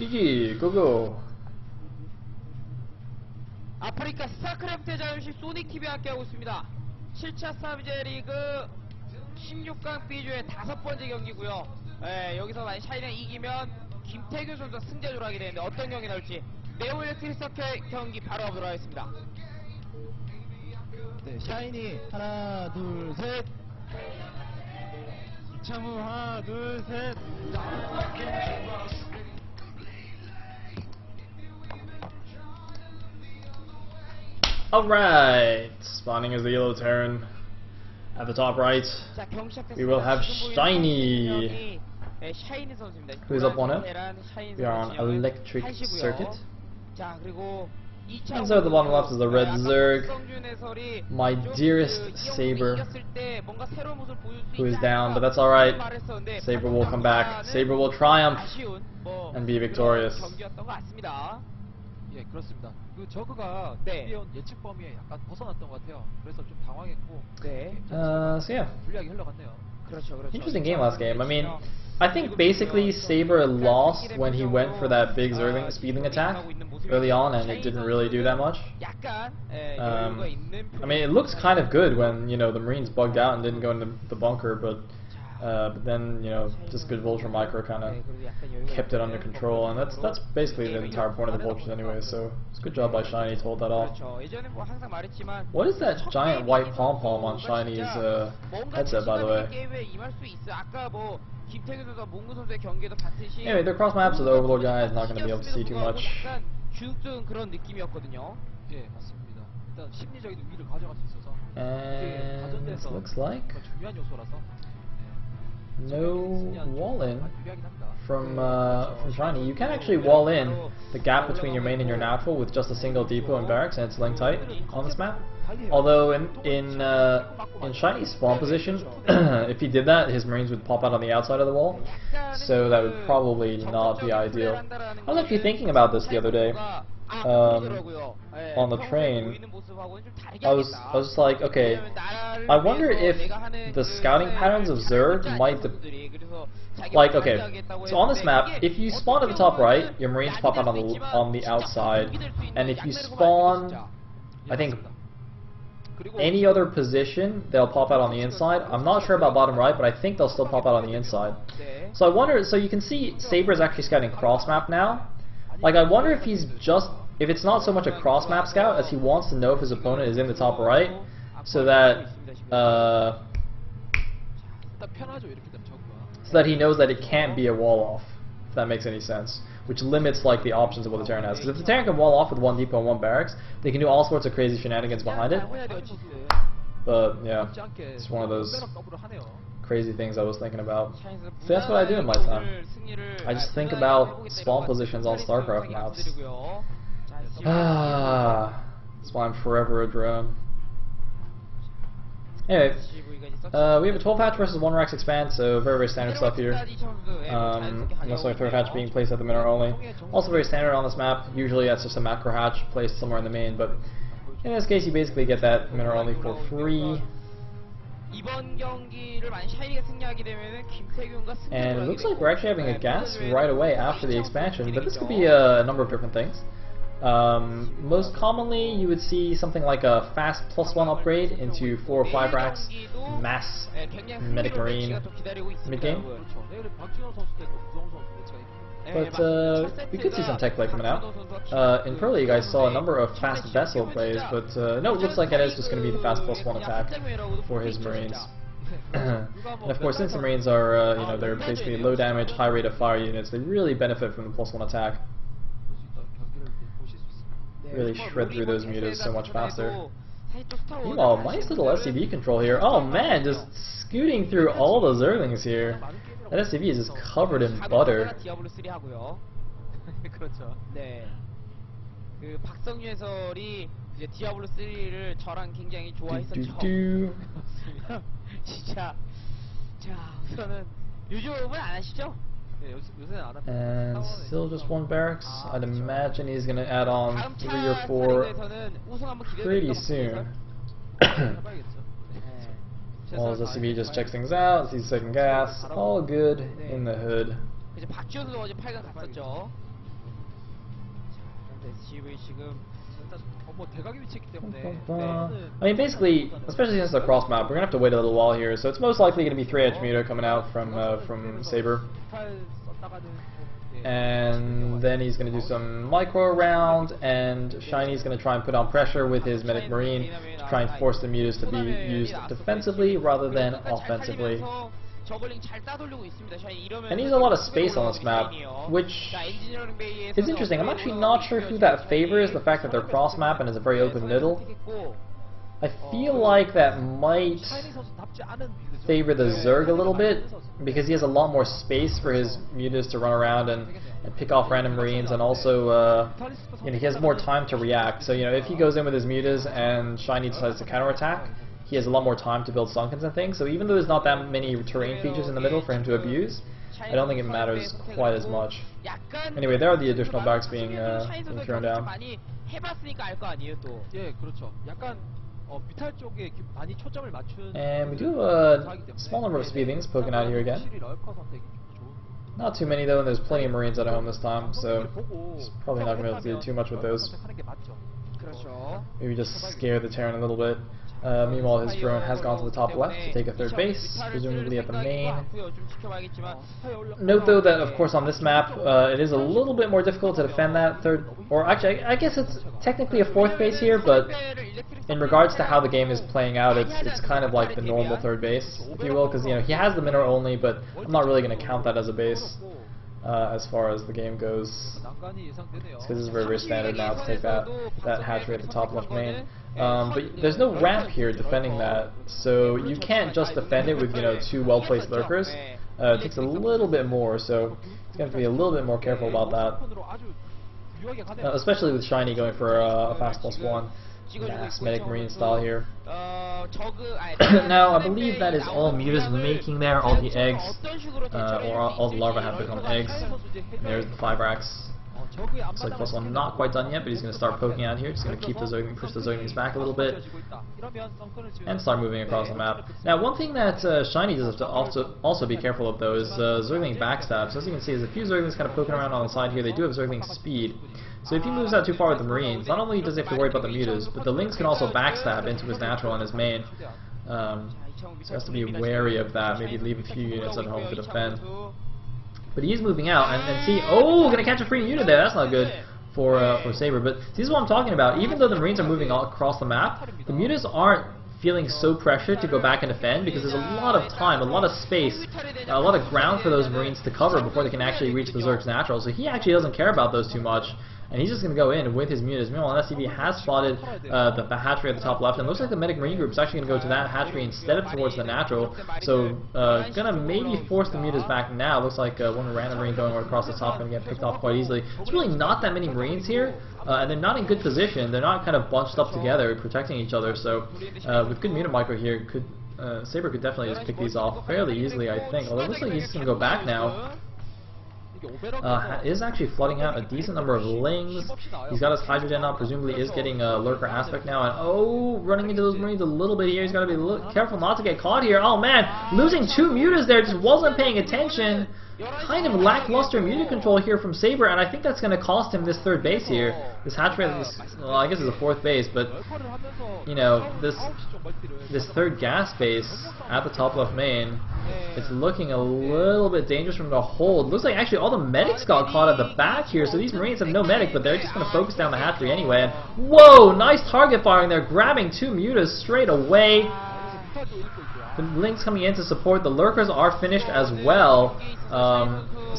GG, 고고. 아프리카 스타크래프트 자유시 소닉TV와 함께하고 있습니다. 7차 사브제리그 16강 B조의 5번째 경기고요. 여기서 만약 샤이는 이기면 김태균 선수가 승자조를 하게 되는데 어떤 경기 나올지 네오 일렉트릭 서킷 경기 바로 가보도록 하겠습니다. 네, 샤이니 하나 둘 셋. 이창우 하나 둘 셋. Alright, spawning is the yellow Terran. At the top right, we will have Shinee. Who's up 1-0? We are on electric circuit. And so at the bottom left is the red Zerg, my dearest Sabre, who is down, but that's alright. Sabre will come back. Sabre will triumph and be victorious. 예, 그렇습니다. 그 저그가 준비해온 예측 범위에 약간 벗어났던 것 같아요. 그래서 좀 당황했고. So yeah. 불리하게 흘러갔네요. Interesting game last game. I mean, I think basically Sabre lost when he went for that big Zergling speeding attack early on, and it didn't really do that much. I mean, it looks kind of good when, you know, the Marines bugged out and didn't go into the bunker, but then, you know, just good Vulture Micro kind of kept it under control, and that's basically the entire point of the Vultures anyway, so it's a good job by Shinee to hold that off. What is that giant white pom-pom on Shinee's headset, by the way? Anyway, they're cross maps, so the Overlord guy is not going to be able to see too much. And it looks like no wall in from Shinee. You can actually wall in the gap between your main and your natural with just a single depot and barracks, and it's linked tight on this map. Although in Shinee's spawn position, if he did that, his Marines would pop out on the outside of the wall, so that would probably not be ideal. I was actually thinking about this the other day. On the train, I was just like, okay, I wonder if the scouting patterns of Zerg might like, okay, so on this map, if you spawn at the top right, your Marines pop out on the outside, and if you spawn, I think, any other position, they'll pop out on the inside. I'm not sure about bottom right, but I think they'll still pop out on the inside. So I wonder, so you can see Sabre is actually scouting cross map now. Like, I wonder if he's just, if it's not so much a cross map scout as he wants to know if his opponent is in the top right, so that he knows that it can't be a wall off, if that makes any sense, which limits like the options of what the Terran has. Because if the Terran can wall off with one depot and one barracks, they can do all sorts of crazy shenanigans behind it. But yeah, it's one of those crazy things I was thinking about. So that's what I do in my time. I just think about spawn positions on StarCraft maps. That's why I'm forever a drone. Anyway, we have a 12 hatch versus 1 Rax expand, so very standard stuff here. Most like 3rd hatch being placed at the mineral only. Also very standard on this map. Usually that's just a macro hatch placed somewhere in the main, but in this case you basically get that mineral only for free. And it looks like we're actually having a gas right away after the expansion, but this could be a number of different things. Most commonly, you would see something like a fast +1 upgrade into 4 or 5 racks, mass medic marine mid-game. But we could see some tech play coming out. In Pearly, you guys saw a number of fast vessel plays, but no, it looks like it is just going to be the fast +1 attack for his Marines. And of course, since the Marines are, you know, they're basically low damage, high rate of fire units, they really benefit from the +1 attack. Really shred through those mutas so much faster. Meanwhile, nice little SCV control here. Oh man, just scooting through all the Zerglings here. That SCV is just covered in butter. And still just 1 barracks. I'd imagine he's going to add on 3 or 4 pretty soon. While the SCV just checks things out, sees second gas, all good in the hood. SCV 지금 뭐 대각이 위치이기 때문에 I mean, basically, especially since it's a cross map, we're gonna have to wait a little while here. So it's most likely gonna be 3-edge Muta coming out from Sabre, and then he's gonna do some micro around, and Shinee's gonna try and put on pressure with his Medic Marine to try and force the Mutas to be used defensively rather than offensively. And he has a lot of space on this map, which is interesting. I'm actually not sure who that favors, the fact that they're cross map and is a very open middle. I feel like that might favor the Zerg a little bit, because he has a lot more space for his Mutas to run around and pick off random Marines, and also you know, he has more time to react. So you know, if he goes in with his Mutas and Shinee decides to counterattack, he has a lot more time to build Sunkens and things, so even though there's not that many terrain features in the middle for him to abuse, I don't think it matters quite as much. Anyway, there are the additional barracks being thrown down. And we do have a small number of speedings poking out here again. Not too many though, and there's plenty of Marines at home this time, so it's probably not going to be able to do too much with those. Maybe just scare the Terran a little bit. Meanwhile, his drone has gone to the top left to take a third base, presumably at the main. Note though that, of course, on this map, it is a little bit more difficult to defend that third, or actually, I guess it's technically a fourth base here, but in regards to how the game is playing out, it's kind of like the normal third base, if you will, because you know he has the mineral only, but I'm not really going to count that as a base. As far as the game goes, because this is very, very standard now to take that hatchery at the top left main. But there's no ramp here defending that, so you can't just defend it with, you know, two well-placed lurkers. It takes a little bit more, so you have to be a little bit more careful about that, especially with Shinee going for a fast +1. Mass Medic Marine style here. Now, I believe that is all Muta's making there, all the eggs, or all the larvae have become eggs. And there's the 5 racks. Looks like +1 not quite done yet, but he's going to start poking out here. Just going to keep the Zerglings, push the Zerglings back a little bit, and start moving across the map. Now, one thing that Shinee does have to also be careful of, though, is Zergling backstab. So as you can see, there's a few Zerglings kind of poking around on the side here. They do have Zergling speed. So if he moves out too far with the Marines, not only does he have to worry about the Mutas, but the Lings can also backstab into his natural and his main. So he has to be wary of that, maybe leave a few units at home to defend. But he's moving out, and see, oh, gonna catch a free Muta there, that's not good for Sabre. But this is what I'm talking about, even though the Marines are moving all across the map, the Mutas aren't feeling so pressured to go back and defend, because there's a lot of time, a lot of space, a lot of ground for those Marines to cover before they can actually reach the Zerg's natural. So he actually doesn't care about those too much, and he's just going to go in with his Mutas. Meanwhile, SCV has spotted the hatchery at the top left, and it looks like the Medic Marine group is actually going to go to that hatchery instead of towards the natural. So going to maybe force the Mutas back now. Looks like one random Marine going across the top going to get picked off quite easily. It's really not that many Marines here, and they're not in good position. They're not kind of bunched up together, protecting each other. So with good Muta micro here, Sabre could definitely just pick these off fairly easily, I think. Although it looks like he's just going to go back now. Is actually flooding out a decent number of Lings. He's got his Hydrogen up, presumably is getting a Lurker aspect now, and oh, running into those Marines a little bit here. He's got to be careful not to get caught here. Oh man, losing 2 Mutas there, just wasn't paying attention. Kind of lackluster Muta control here from Sabre, and I think that's going to cost him this third base here. This hatchery, well, I guess it's a 4th base, but you know, this third gas base at the top left main, it's looking a little bit dangerous from the hold. Looks like actually all the medics got caught at the back here, so these Marines have no medic, but they're just going to focus down the hatchery anyway. And whoa, nice target firing there, grabbing 2 Mutas straight away. The Lings coming in to support. The Lurkers are finished as well.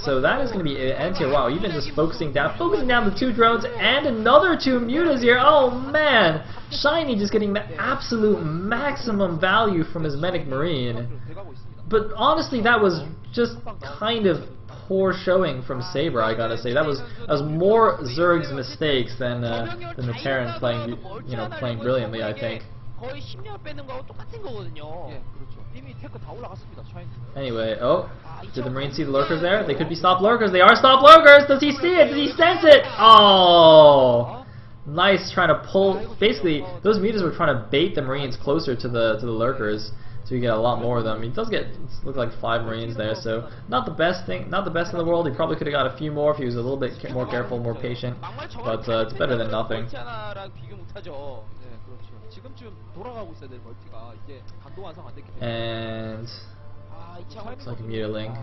So that is going to be an end here. Wow, even just focusing down the 2 drones and another 2 Mutas here. Oh man, Shinee just getting the absolute maximum value from his Medic Marine. But honestly, that was just kind of poor showing from Sabre, I gotta say. That was more Zerg's mistakes than the Terran playing brilliantly, I think. Anyway, oh, did the Marines see the Lurkers there? They could be stop Lurkers. They are stop Lurkers! Does he see it? Does he sense it? Oh! Nice, trying to pull. Basically, those Mutas were trying to bait the Marines closer to the Lurkers. so you get a lot more of them. He does get, look like 5 Marines there, so not the best thing, not the best in the world. He probably could have got a few more if he was a little bit more careful, more patient, but it's better than nothing. And looks like a mutiling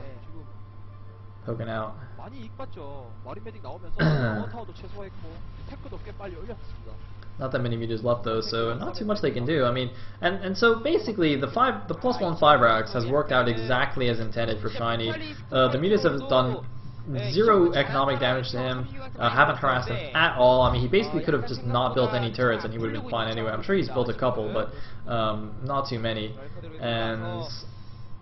poking out. Not that many mutas left though, so not too much they can do. I mean, and so basically the +1 5 racks has worked out exactly as intended for Shinee. The mutas have done 0 economic damage to him, haven't harassed him at all. I mean, he basically could have just not built any turrets and he would have been fine anyway. I'm sure he's built a couple, but not too many.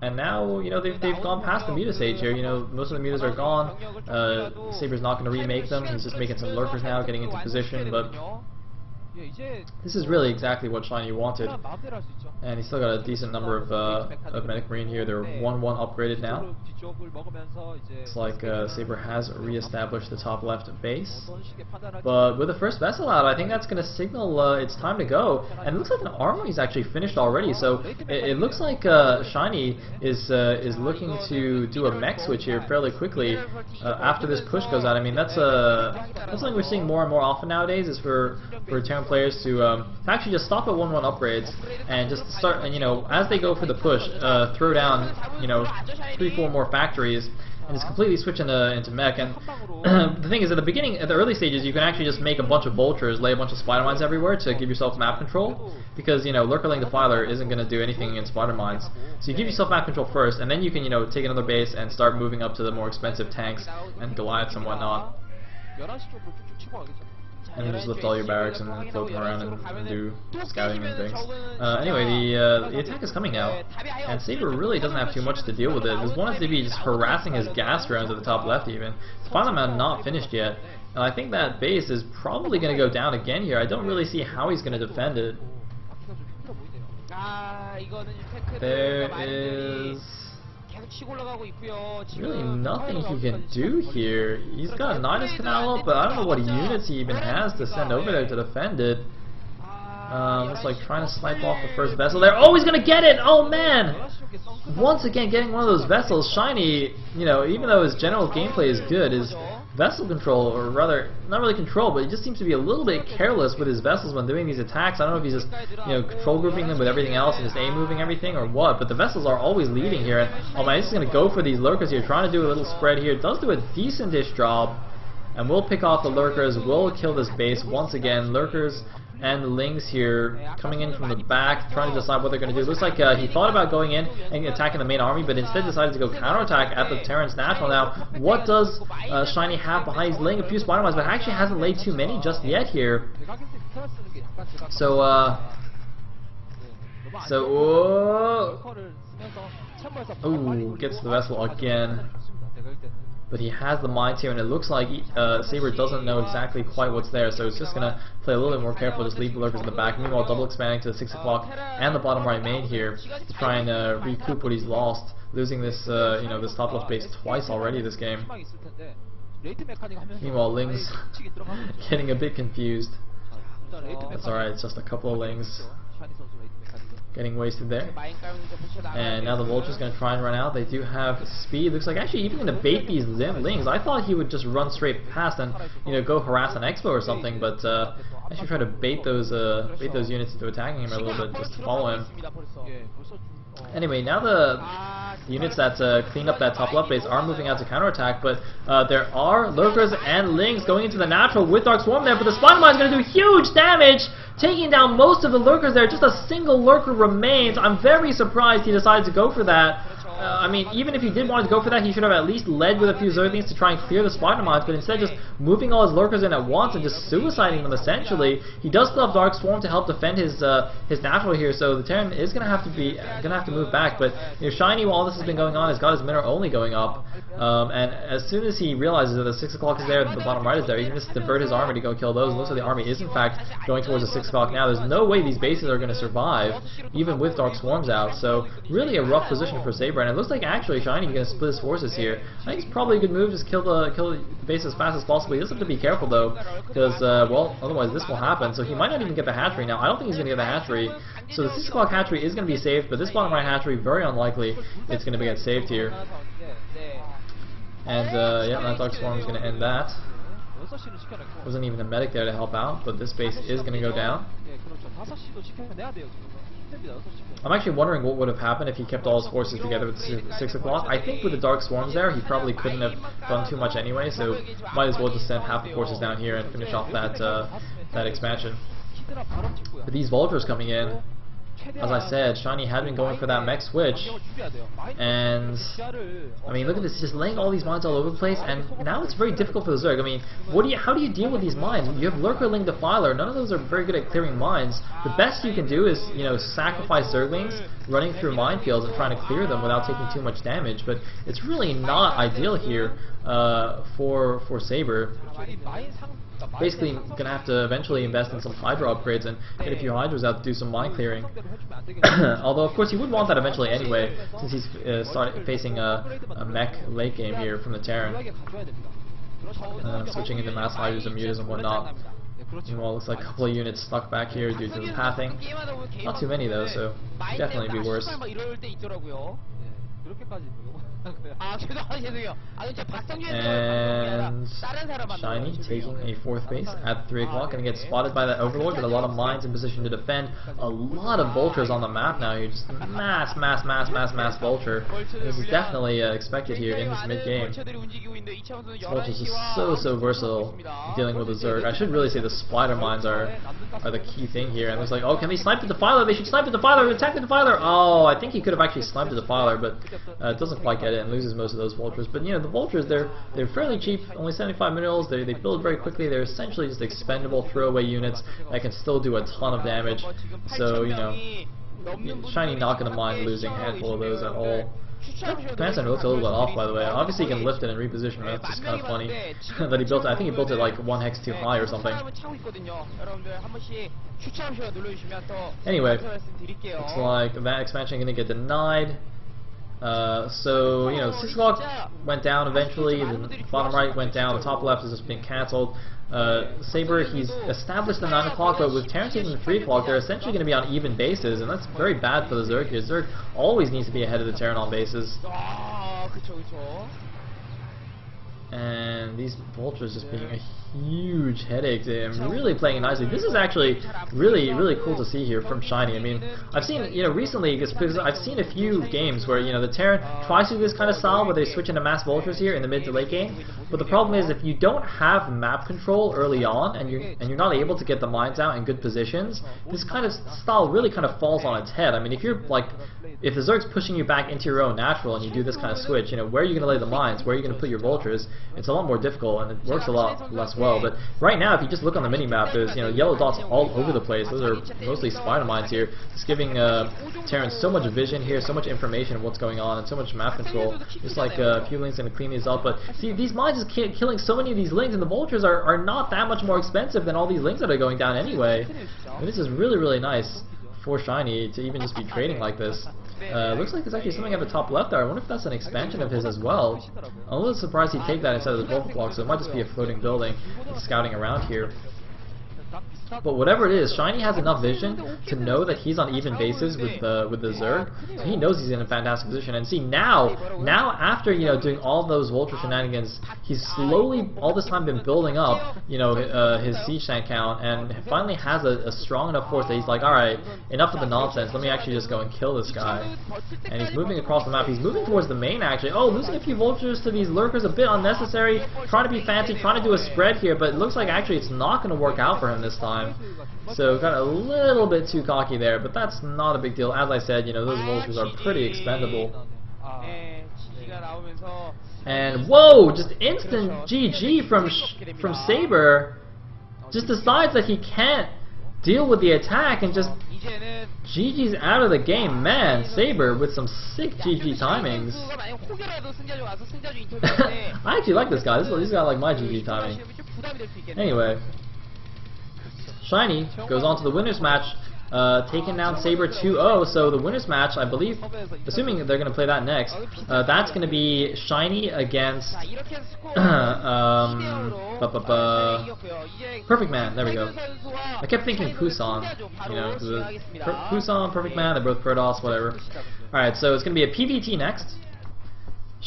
And now, you know, they've gone past the muta stage here. You know, most of the mutas are gone. Sabre's not going to remake them. He's just making some lurkers now, getting into position, but this is really exactly what Shinee wanted. And he's still got a decent number of Medic Marine here. They're 1-1 upgraded now. Looks like Sabre has re-established the top left base. But with the first vessel out, I think that's going to signal it's time to go. And it looks like an armory is actually finished already. So it looks like Shinee is looking to do a mech switch here fairly quickly after this push goes out. I mean, that's something we're seeing more and more often nowadays, is for Terran players to actually just stop at 1-1 upgrades and just start, and you know, as they go for the push, throw down, you know, 3-4 more factories and just completely switch into mech. And the thing is, at the beginning, at the early stages, you can actually just make a bunch of vultures, lay a bunch of spider mines everywhere to give yourself map control, because, you know, Lurkerling Defiler isn't going to do anything against spider mines. So you give yourself map control first, and then you can, you know, take another base and start moving up to the more expensive tanks and Goliaths and whatnot. And then just lift all your barracks and then float them around and do scouting and things. Anyway, the attack is coming now, and Sabre really doesn't have too much to deal with it. There's one to be just harassing his gas drones at the top left even. The final man not finished yet, and I think that base is probably going to go down again here. I don't really see how he's going to defend it. There is really nothing he can do here. He's got a Nidus Canal up, but I don't know what units he even has to send over there to defend it. It's like trying to snipe off the first vessel there. Oh, he's gonna get it! Oh man! Once again, getting one of those vessels. Shinee, you know, even though his general gameplay is good, his vessel control, or rather, not really control, but he just seems to be a little bit careless with his vessels when doing these attacks. I don't know if he's just, you know, control grouping them with everything else and just A-moving everything or what, but the vessels are always leading here. And oh man, he's just going to go for these lurkers here, trying to do a little spread here. Does do a decent-ish job, and we'll pick off the lurkers. We'll kill this base once again. Lurkers and Lings here coming in from the back, trying to decide what they're going to do. Looks like he thought about going in and attacking the main army, but instead decided to go counterattack at the Terran's National. Now, what does Shinee have behind? He's laying a few spider mines, but actually hasn't laid too many just yet here. So, ooh, gets the vessel again. But he has the mines here, and it looks like Sabre doesn't know exactly quite what's there, so he's just going to play a little bit more careful, just leave the lurkers in the back. Meanwhile, double expanding to the 6 o'clock and the bottom right main here to try and recoup what he's lost, losing this, you know, this top left base twice already this game. Meanwhile, Ling's getting a bit confused. That's alright, it's just a couple of Lings getting wasted there. And now the Vulture's going to try and run out. They do have speed. Looks like actually even going to bait these Lings. I thought he would just run straight past and, you know, go harass an Expo or something, but actually try to bait those units into attacking him a little bit just to follow him. Anyway, now the units that clean up that top left base are moving out to counterattack, but there are lurkers and Lings going into the natural with Dark Swarm there, but the Spider Mine is going to do huge damage, taking down most of the lurkers there. Just a single lurker remains. I'm very surprised he decided to go for that. I mean, even if he did want to go for that, he should have at least led with a few Zerglings to try and clear the spider mines, but instead just moving all his lurkers in at once and just suiciding them essentially. He does still have Dark Swarm to help defend his natural here, so the Terran is gonna have to move back. But you know, Shinee, while this has been going on, has got his mineral only going up, and as soon as he realizes that the 6 o'clock is there, the bottom right is there, he can just divert his army to go kill those. Looks like the army is in fact going towards the 6 o'clock now. There's no way these bases are going to survive, even with Dark Swarms out. So really a rough position for Sabre. and it looks like actually Shinee gonna split his forces here. I think it's probably a good move, just kill the base as fast as possible. He does have to be careful though, because well, otherwise this will happen. So he might not even get the hatchery now. I don't think he's gonna get the hatchery. So the 6 o'clock hatchery is gonna be saved, but this bottom right hatchery, very unlikely it's gonna get saved here. And yeah, that Dark Swarm is gonna end that. Wasn't even a medic there to help out, but this base is gonna go down. I'm actually wondering what would have happened if he kept all his forces together with 6 o'clock. I think with the Dark Swarms there, he probably couldn't have done too much anyway, so might as well just send half the forces down here and finish off that that expansion. But these Vultures coming in, as I said, Shinee had been going for that mech switch, and I mean, look at this, he's just laying all these mines all over the place, and now it's very difficult for the Zerg. I mean, how do you deal with these mines? You have Lurkerling, Defiler, none of those are very good at clearing mines. The best you can do is, you know, sacrifice Zerglings running through minefields and trying to clear them without taking too much damage, but it's really not ideal here for Sabre. Basically gonna have to eventually invest in some Hydra upgrades and get a few Hydras out to do some mine clearing. Although of course he would want that eventually anyway, since he's facing a mech late game here from the Terran. Switching into mass Hydras and mutas and whatnot. Meanwhile, it looks like a couple of units stuck back here due to the pathing. Not too many though, so definitely be worse. And Shinee taking a 4th base at 3 o'clock, gonna get spotted by that Overlord, but a lot of mines in position to defend. A lot of Vultures on the map now. You just mass Vulture. This is definitely expected here in this mid game. Vultures is so versatile dealing with the Zerg. I should really say the Splitter mines are the key thing here. And it's like, oh, can they snipe the Defiler? They should snipe the Defiler. Attack the Defiler. Oh, I think he could have actually sniped the Defiler, but it doesn't quite get it and loses most of those Vultures. But you know, the Vultures, they're fairly cheap, only 75 minerals. They build very quickly. They're essentially just expendable throwaway units that can still do a ton of damage. So you know, Shinee not gonna mind losing a handful of those at all. Command Center looks a little bit off, by the way. Obviously, he can lift it and reposition it. That's just kind of funny that he built it. I think he built it like 1 hex too high or something. Anyway, looks like that expansion gonna get denied. So, you know, 6 o'clock went down eventually, the bottom right went down, the top left is just being cancelled. Sabre, he's established the 9 o'clock, but with Terran taking the 3 o'clock, they're essentially going to be on even bases, and that's very bad for the Zerg here. Zerg always needs to be ahead of the Terran on bases. And these Vultures just being a huge headache to him, really playing nicely. This is actually really cool to see here from Shinee. I mean, I've seen, you know, recently, because I've seen a few games where, you know, the Terran tries to do this kind of style where they switch into mass Vultures here in the mid to late game, but the problem is if you don't have map control early on and you're not able to get the mines out in good positions, this kind of style really kind of falls on its head. I mean, if you're like, if the Zerg's pushing you back into your own natural and you do this kind of switch, you know, where are you going to lay the mines? Where are you going to put your Vultures? It's a lot more difficult and it works a lot less well. But right now, if you just look on the mini-map, there's, you know, yellow dots all over the place. Those are mostly spider mines here. It's giving Terran so much vision here, so much information of what's going on, and so much map control. Just like a few links going to clean these up. But see, these mines is killing so many of these links, and the Vultures are not that much more expensive than all these links that are going down anyway. And this is really nice for Shinee to even just be trading like this. Looks like there's actually something at the top left there. I wonder if that's an expansion of his as well. I'm a little surprised he'd take that instead of the 12 o'clock, so it might just be a floating building scouting around here. But whatever it is, Shinee has enough vision to know that he's on even bases with the Zerg, so he knows he's in a fantastic position. And see, now after, you know, doing all those Vulture shenanigans, he's slowly all this time been building up, you know, his siege tank count, and finally has a strong enough force that he's like, all right, enough of the nonsense. Let me actually just go and kill this guy. And he's moving across the map. He's moving towards the main actually. Oh, losing a few Vultures to these Lurkers a bit unnecessary. Trying to be fancy, trying to do a spread here, but it looks like actually it's not going to work out for him this time. So got a little bit too cocky there, but that's not a big deal. As I said, you know, those Vultures are pretty expendable. And whoa, just instant GG from Sabre. Just decides that he can't deal with the attack and just GG's out of the game. Man, Sabre with some sick GG timings. I actually like this guy. He's got like my GG timing. Anyway, Shinee goes on to the winners match taking down Sabre 2-0. So the winners match, I believe, assuming they're going to play that next, that's going to be Shinee against Perfect Man. There we go. I kept thinking Pusan, you know, Pusan, Perfect Man, they're both Protoss, whatever. Alright, so it's going to be a PVT next.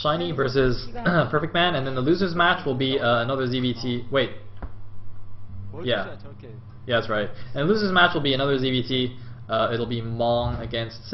Shinee versus Perfect Man, and then the losers match will be another ZVT. Wait. Yeah. Yeah, that's right. And the losers match will be another ZVT. It'll be Mong against